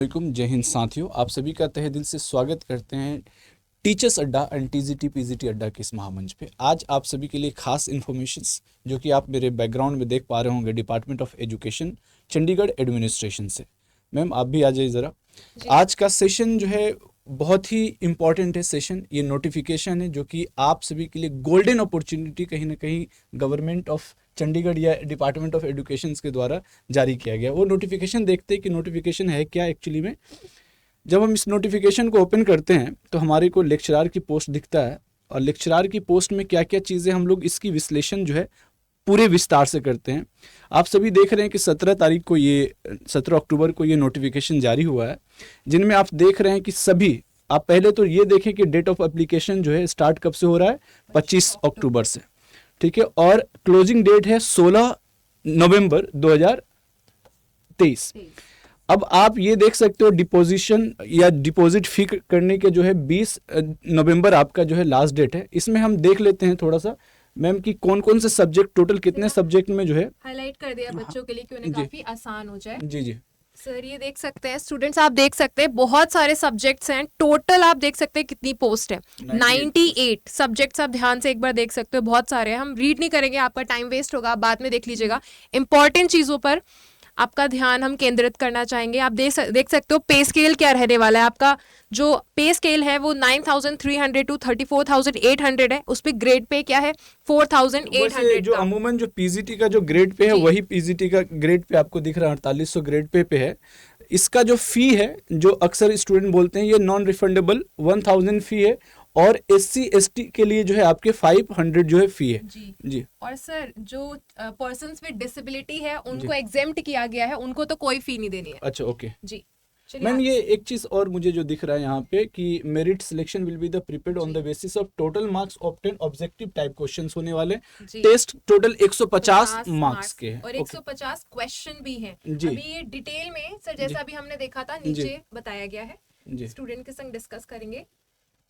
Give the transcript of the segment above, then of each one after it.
वालेकुम, जय हिंद साथियों। आप सभी का तहे दिल से स्वागत करते हैं टीचर्स अड्डा एंड टीजीटी पीजीटी अड्डा के इस महामंच पे। आज आप सभी के लिए खास इन्फॉर्मेशंस जो कि आप मेरे बैकग्राउंड में देख पा रहे होंगे, department of education Chandigarh administration से। मैम आप भी आ जाइए ज़रा। आज का सेशन जो है बहुत ही इम्पॉर्टेंट है सेशन। ये नोटिफिकेशन है जो कि आप सभी के लिए गोल्डन अपॉर्चुनिटी कहीं ना कहीं गवर्नमेंट ऑफ चंडीगढ़ या डिपार्टमेंट ऑफ एजुकेशन के द्वारा जारी किया गया। वो नोटिफिकेशन देखते हैं कि नोटिफिकेशन है क्या एक्चुअली में। जब हम इस नोटिफिकेशन को ओपन करते हैं तो हमारे को लेक्चरार की पोस्ट दिखता है, और लेक्चरार की पोस्ट में क्या क्या चीज़ें हम लोग इसकी विश्लेषण जो है पूरे विस्तार से करते हैं। आप सभी देख रहे हैं कि 17 अक्टूबर को ये नोटिफिकेशन जारी हुआ है, जिनमें आप देख रहे हैं कि सभी, आप पहले तो ये देखें कि डेट ऑफ एप्लीकेशन जो है स्टार्ट कब से हो रहा है, 25 अक्टूबर से, ठीक है। और क्लोजिंग डेट है 16 नवंबर 2023। अब आप ये देख सकते हो डिपोजिशन या डिपॉजिट फी करने के जो है 20 नवंबर आपका जो है लास्ट डेट है। इसमें हम देख लेते हैं थोड़ा सा मैम कि कौन कौन से सब्जेक्ट, टोटल कितने सब्जेक्ट में जो है हाईलाइट कर दिया बच्चों के लिए कि उन्हें काफी आसान हो जाए। जी जी सर ये देख सकते हैं स्टूडेंट्स, आप देख सकते हैं बहुत सारे सब्जेक्ट्स हैं। टोटल आप देख सकते हैं कितनी पोस्ट है, 98 सब्जेक्ट्स। आप ध्यान से एक बार देख सकते हो, बहुत सारे हैं। हम रीड नहीं करेंगे, आपका टाइम वेस्ट होगा, आप बाद में देख लीजिएगा। इंपॉर्टेंट चीजों पर आपका ध्यान हम केंद्रित करना चाहेंगे। आप देख सकते हो पे स्केल क्या रहने वाला है। आपका जो पे स्केल है वो 9,300 टू 34,800 है। उस पे ग्रेड पे क्या है, 4,800 जो अमूमन जो पीजीटी का जो ग्रेड पे है वही पीजीटी का ग्रेड पे आपको दिख रहा है 4800 ग्रेड पे है। इसका जो फी है, जो अक्सर स्टूडेंट बोलते हैं, ये नॉन रिफंडेबल 1000 फी है, और SC ST के लिए जो है आपके 500 जो है फी है। जी। और सर जो पर्सन्स विद डिसेबिलिटी है उनको एग्जेम्प्ट किया गया है, उनको तो कोई फी नहीं देनी है। अच्छा, ओके जी। मैम ये एक चीज और मुझे जो दिख रहा है यहाँ पे कि merit selection will be the prepared on the basis of total marks obtain, objective type questions होने वाले। टेस्ट टोटल 150 मार्क्स के हैं और 150 क्वेश्चन भी हैं। अभी ये डिटेल में सर जैसा अभी हमने देखा था नीचे बताया गया है, स्टूडेंट के संग डिस्कस करेंगे।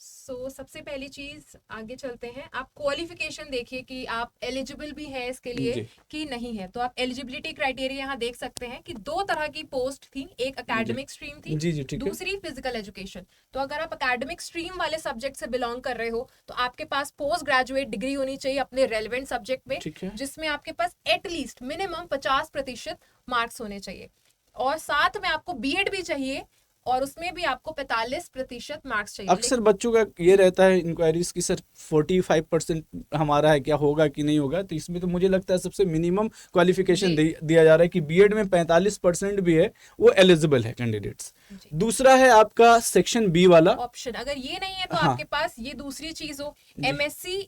सबसे पहली चीज आगे चलते हैं। आप क्वालिफिकेशन देखिए कि आप एलिजिबल भी है इसके लिए कि नहीं है। तो आप एलिजिबिलिटी क्राइटेरिया यहाँ देख सकते हैं कि दो तरह की पोस्ट थी, एक एकेडमिक स्ट्रीम थी, दूसरी फिजिकल एजुकेशन। तो अगर आप एकेडमिक स्ट्रीम वाले सब्जेक्ट से बिलोंग कर रहे हो तो आपके पास पोस्ट ग्रेजुएट डिग्री होनी चाहिए अपने रेलेवेंट सब्जेक्ट में, जिसमें आपके पास एटलीस्ट मिनिमम 50% मार्क्स होने चाहिए, और साथ में आपको बीएड भी चाहिए, और उसमें भी आपको 45% मार्क्स चाहिए। अक्सर बच्चों का ये रहता है इंक्वायरीज की सर 45% हमारा है, क्या होगा कि नहीं होगा। तो इसमें तो मुझे लगता है सबसे मिनिमम क्वालिफिकेशन दिया जा रहा है कि बीएड में 45% भी है, वो एलिजिबल है कैंडिडेट्स। दूसरा है आपका सेक्शन बी वाला ऑप्शन, अगर ये नहीं है तो आपके पास ये दूसरी चीज हो, MSc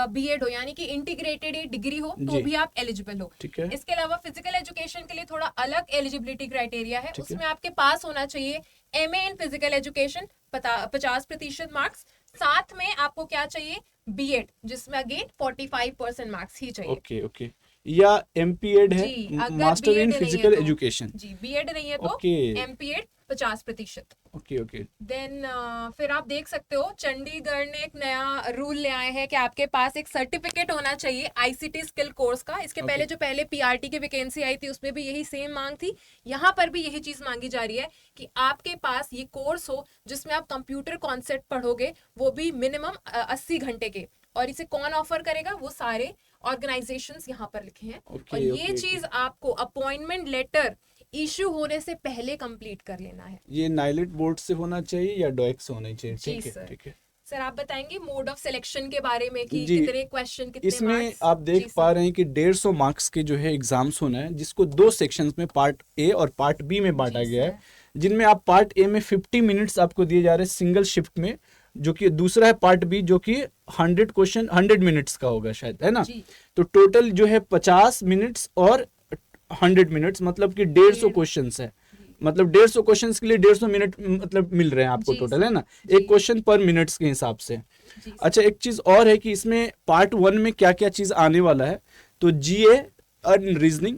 बीएड हो, यानी कि इंटीग्रेटेड डिग्री हो, तो भी आप एलिजिबल हो। इसके अलावा फिजिकल एजुकेशन के लिए थोड़ा अलग एलिजिबिलिटी क्राइटेरिया है। उसमें आपके पास होना चाहिए MA इन फिजिकल एजुकेशन 50% मार्क्स, साथ में आपको क्या चाहिए, बीएड, जिसमें अगेन 45% मार्क्स ही चाहिए। ओके या MPEd है, मास्टर इन फिजिकल एजुकेशन। जी, बीएड नहीं है तो MPEd 50%। ओके देन फिर आप देख सकते हो चंडीगढ़ ने एक नया रूल ले आए हैं कि आपके पास एक सर्टिफिकेट होना चाहिए ICT स्किल कोर्स का। इसके पहले जो PRT की वैकेंसी आई थी उसमें भी यही सेम मांग थी, यहाँ पर भी यही चीज मांगी जा रही है कि आपके पास ये कोर्स हो जिसमें आप कंप्यूटर कॉन्सेप्ट पढ़ोगे, वो भी मिनिमम 80 घंटे के। और इसे कौन ऑफर करेगा, वो सारे ऑर्गेनाइजेशंस यहाँ पर लिखे हैं। और ये चीज आपको अपॉइंटमेंट लेटर इश्यू होने से पहले कंप्लीट कर लेना है। ये नाइलेट बोर्ड से होना चाहिए या डॉएक्स होना चाहिए? ठीक है सर, आप बताएंगे मोड ऑफ सिलेक्शन के बारे में कि कितने क्वेश्चन, कितने इसमें मार्क्स? आप देख पा रहे हैं कि 150 मार्क्स के जो है एग्जाम्स होना है, जिसको दो सेक्शंस में पार्ट ए और पार्ट बी में बांटा गया है, जिनमें आप पार्ट ए में 50 मिनट्स आपको दिए जा रहे हैं सिंगल शिफ्ट में, जो कि दूसरा है पार्ट बी जो कि 100 क्वेश्चन 100 मिनट्स का होगा शायद, है ना। तो टोटल जो है 50 मिनट्स और 100 मिनट्स, मतलब कि 150 क्वेश्चन है। मतलब 150 क्वेश्चन के लिए 150 मिनट मतलब मिल रहे हैं आपको टोटल, है ना, एक क्वेश्चन पर मिनट्स के हिसाब से। अच्छा, एक चीज और है कि इसमें पार्ट 1 में क्या क्या चीज आने वाला है, तो GA और रीजनिंग,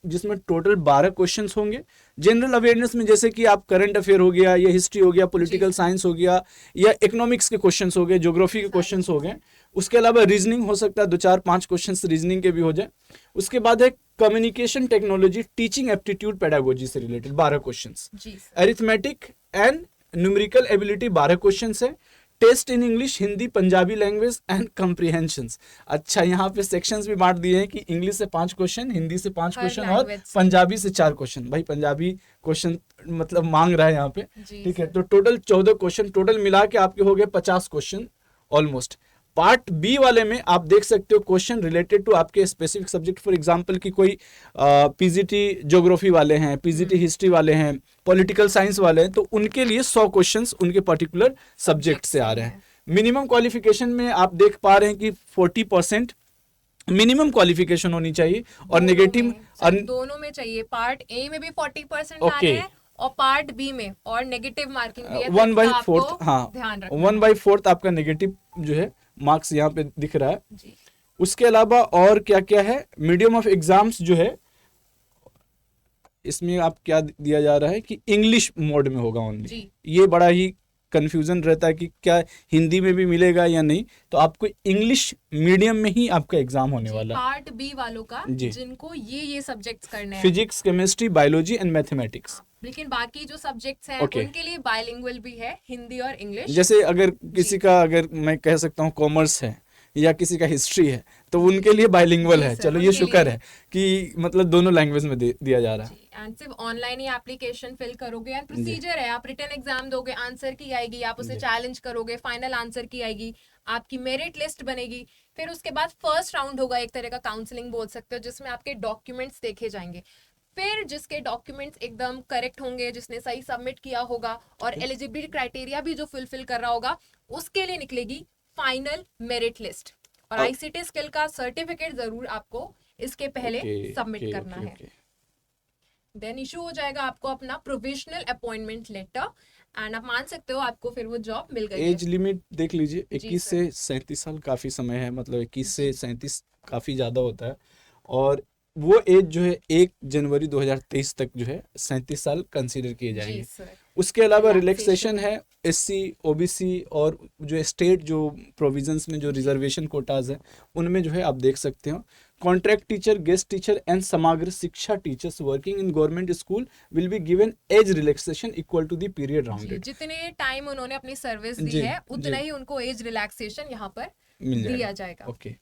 जिसमें टोटल 12 क्वेश्चंस होंगे। जनरल अवेयरनेस में जैसे कि आप करंट अफेयर हो गया, या हिस्ट्री हो गया, पॉलिटिकल साइंस हो गया, या इकोनॉमिक्स के क्वेश्चंस हो गए, ज्योग्राफी के क्वेश्चंस हो गए, उसके अलावा रीजनिंग हो सकता है, 2-4-5 क्वेश्चन रीजनिंग के भी हो जाए। उसके बाद है communication technology teaching aptitude pedagogy से related 12 question. Arithmetic and numerical ability 12 question है। Test in English, Hindi, Punjabi language and comprehensions. अच्छा, यहाँ पे सेक्शंस भी बांट दिए हैं कि इंग्लिश से 5 क्वेश्चन, हिंदी से 5 क्वेश्चन और पंजाबी से 4 क्वेश्चन। भाई पंजाबी क्वेश्चन मतलब मांग रहा है यहाँ पे, ठीक है। तो टोटल 14 क्वेश्चन, टोटल मिला के आपके हो गए 50 क्वेश्चन ऑलमोस्ट। पार्ट बी वाले में आप देख सकते हो क्वेश्चन रिलेटेड टू आपके स्पेसिफिक सब्जेक्ट। फॉर एग्जांपल कि कोई पीजीटी ज्योग्राफी वाले हैं, पीजीटी हिस्ट्री वाले हैं, पॉलिटिकल साइंस वाले हैं, तो उनके लिए 100 क्वेश्चंस उनके पर्टिकुलर सब्जेक्ट से आ रहे हैं। मिनिमम क्वालिफिकेशन में आप देख पा रहे हैं कि 40% मिनिमम क्वालिफिकेशन होनी चाहिए और नेगेटिव दोनों में चाहिए। पार्ट ए में भी 40% आने हैं और पार्ट बी में और नेगेटिव मार्किंग भी है। 1/4, हाँ, 1/4 आपका नेगेटिव जो है मार्क्स यहाँ पे दिख रहा है जी। उसके अलावा और क्या क्या है, मीडियम ऑफ एग्जाम्स जो है इसमें आप क्या दिया जा रहा है कि इंग्लिश मोड में होगा ओनली। ये बड़ा ही कंफ्यूजन रहता है कि क्या हिंदी में भी मिलेगा या नहीं, तो आपको इंग्लिश मीडियम में ही आपका एग्जाम होने वाला है। पार्ट बी वालों का जिनको ये सब्जेक्ट्स करने हैं, physics, chemistry, biology and mathematics. लेकिन बाकी जो सब्जेक्ट्स हैं उनके लिए बाइलिंगुअल भी है, हिंदी और इंग्लिश। जैसे अगर किसी का, अगर मैं कह सकता हूँ कॉमर्स है या किसी का हिस्ट्री है, तो उनके लिए बाइलिंगुअल है। चलो ये शुक्र है कि मतलब दोनों लैंग्वेज में दिया जा रहा है। एंड सिर्फ ऑनलाइन ही एप्लीकेशन फिल करोगे एंड प्रोसीजर है, आप रिटन एग्जाम दोगे, आंसर की आएगी, आप उसे चैलेंज करोगे, फाइनल आंसर की आएगी, आपकी मेरिट लिस्ट बनेगी। फिर उसके बाद फर्स्ट राउंड होगा, एक तरह का काउंसलिंग बोल सकते हो, जिसमें आपके डॉक्यूमेंट्स देखे जाएंगे। फिर जिसके डॉक्यूमेंट्स एकदम करेक्ट होंगे, जिसने सही सबमिट किया होगा और एलिजिबिलिटी क्राइटेरिया भी जो फुलफिल कर रहा होगा, उसके लिए निकलेगी फाइनल मेरिट लिस्ट। और आईसीटी स्किल का सर्टिफिकेट जरूर आपको इसके पहले सबमिट करना है। देन इशू हो जाएगा आपको अपना प्रोविजनल अपॉइंटमेंट लेटर एंड आप मान सकते हो आपको फिर वो जॉब मिल गई। एज लिमिट देख लीजिए, 21 से 37 साल काफी समय है, मतलब 21 से 37 काफी ज्यादा होता है। और वो एज जो है 1 जनवरी 2023 तक जो है 37 साल कंसीडर किए जाएंगे। उसके अलावा रिलैक्सेशन है एससी, ओबीसी और जो स्टेट जो प्रोविजंस में जो रिजर्वेशन कोटाज है उनमें जो है आप देख सकते हो। Contract teacher, guest teacher and Samagra Shiksha teachers working in government school will be given as relaxation equal to the period rounded. जितने टाइम उन्होंने अपनी सर्विस दी है उतना ही उनको एज रिलैक्सेशन यहाँ पर दिया जाएगा। ओके।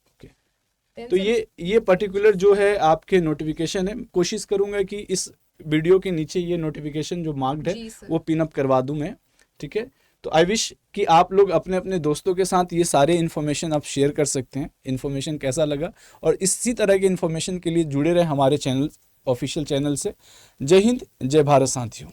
तो ये पर्टिकुलर जो है आपके नोटिफिकेशन है, कोशिश करूंगा कि इस वीडियो के नीचे ये नोटिफिकेशन जो मार्क्ड है वो पिन अप करवा दूं मैं, ठीक है। तो आई विश कि आप लोग अपने अपने दोस्तों के साथ ये सारे इन्फॉर्मेशन आप शेयर कर सकते हैं। इन्फॉर्मेशन कैसा लगा, और इसी तरह के इन्फॉर्मेशन के लिए जुड़े रहे हमारे चैनल, ऑफिशियल चैनल से। जय हिंद, जय भारत साथियों।